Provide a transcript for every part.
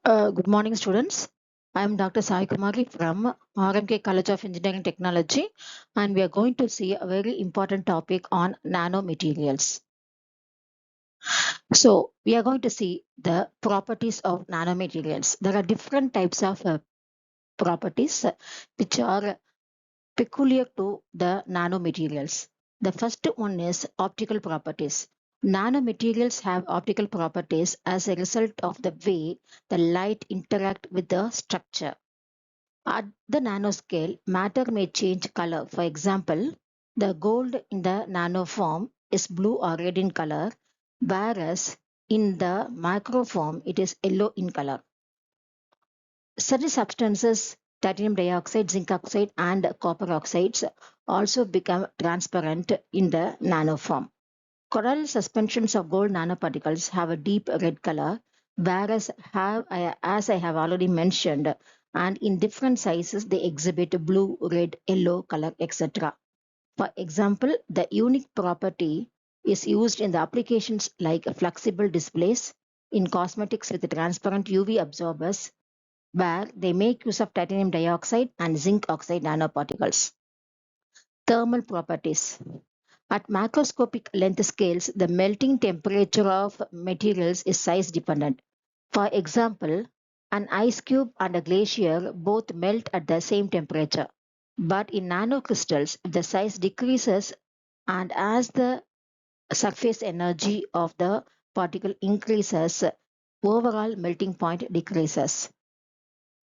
Good morning, students. I am Dr. Sai Kumari from RMK College of Engineering Technology, and we are going to see a very important topic on nanomaterials. So, we are going to see the properties of nanomaterials. There are different types of properties which are peculiar to the nanomaterials. The first one is optical properties. Nanomaterials have optical properties as a result of the way the light interact with the structure. At the nanoscale, matter may change color. For example, the gold in the nanoform is blue or red in color, whereas in the microform it is yellow in color. Certain substances, titanium dioxide, zinc oxide, and copper oxides, also become transparent in the nanoform. Coral suspensions of gold nanoparticles have a deep red color, whereas as I have already mentioned, and in different sizes they exhibit blue, red, yellow color, etc. For example, the unique property is used in the applications like flexible displays, in cosmetics with transparent UV absorbers, where they make use of titanium dioxide and zinc oxide nanoparticles. Thermal properties. At macroscopic length scales, the melting temperature of materials is size dependent. For example, an ice cube and a glacier both melt at the same temperature. But in nanocrystals, the size decreases, and as the surface energy of the particle increases, overall melting point decreases.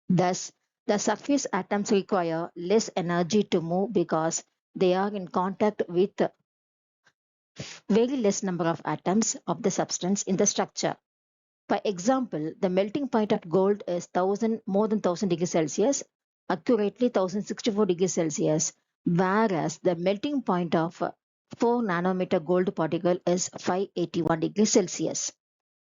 Thus, the surface atoms require less energy to move because they are in contact with very less number of atoms of the substance in the structure. For example, the melting point of gold is more than 1000 degrees Celsius, accurately 1064 degrees Celsius, whereas the melting point of 4 nanometer gold particle is 581 degrees Celsius.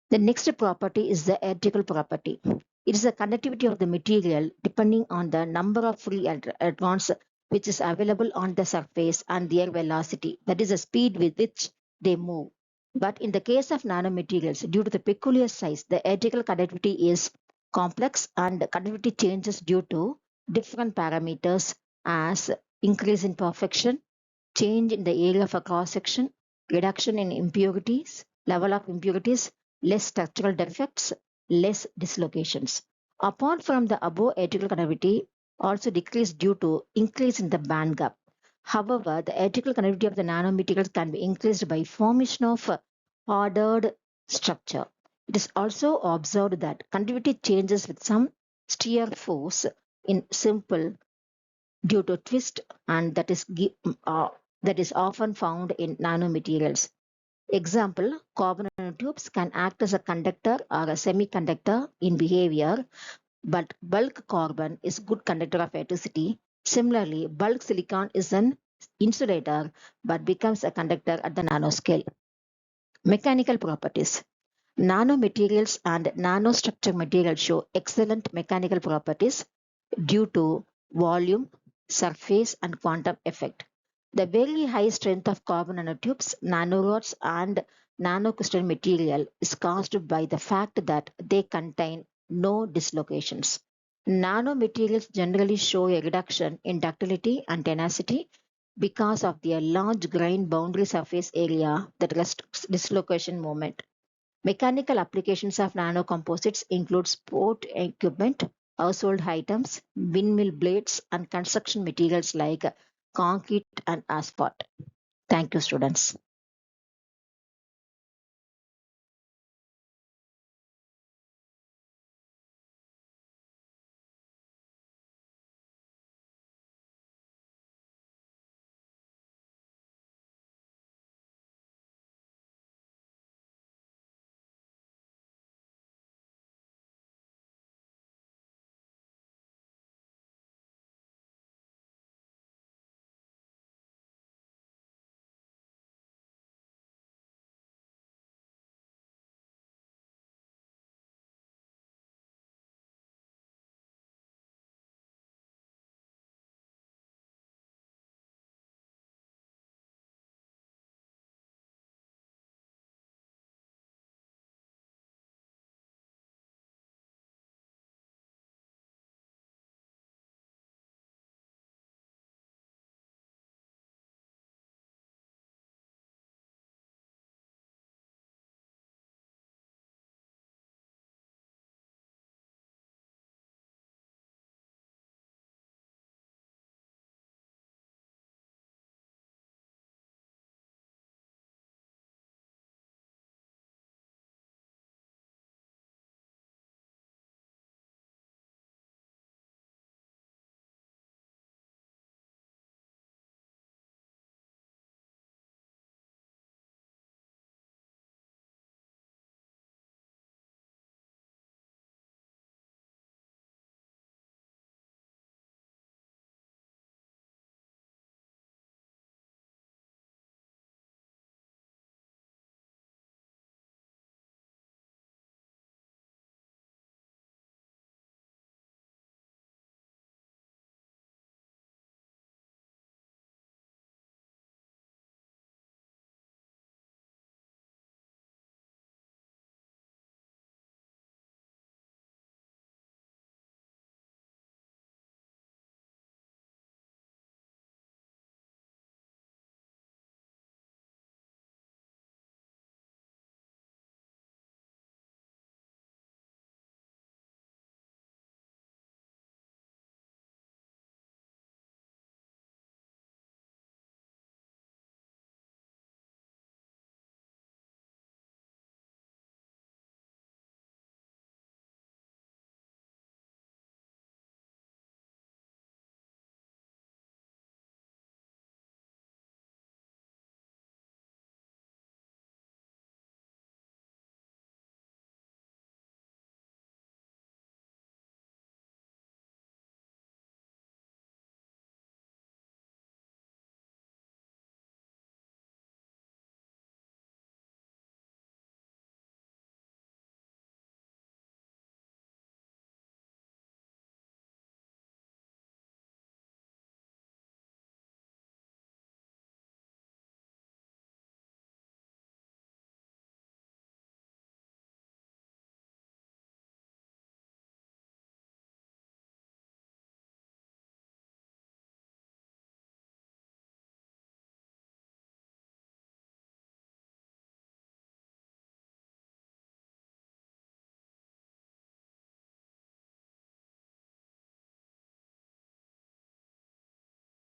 The next property is the electrical property. It is the conductivity of the material depending on the number of free electrons which is available on the surface and their velocity, that is the speed with which they move. But in the case of nanomaterials, due to the peculiar size, the electrical conductivity is complex and conductivity changes due to different parameters as increase in perfection, change in the area of a cross section, reduction in impurities, level of impurities, less structural defects, less dislocations. Apart from the above, electrical conductivity also decreased due to increase in the band gap. However, the electrical conductivity of the nanomaterials can be increased by formation of ordered structure. It is also observed that conductivity changes with some shear force in simple due to twist, and that is often found in nanomaterials. Example, carbon nanotubes can act as a conductor or a semiconductor in behavior, but bulk carbon is good conductor of electricity. Similarly, bulk silicon is an insulator but becomes a conductor at the nanoscale. Mechanical properties. Nanomaterials and nanostructure materials show excellent mechanical properties due to volume, surface, and quantum effect. The very high strength of carbon nanotubes, nanorods, and nanocrystalline material is caused by the fact that they contain no dislocations. Nanomaterials generally show a reduction in ductility and tenacity because of their large grain boundary surface area that restricts dislocation moment. Mechanical applications of nanocomposites include sport equipment, household items, windmill blades, and construction materials like concrete and asphalt. Thank you, students.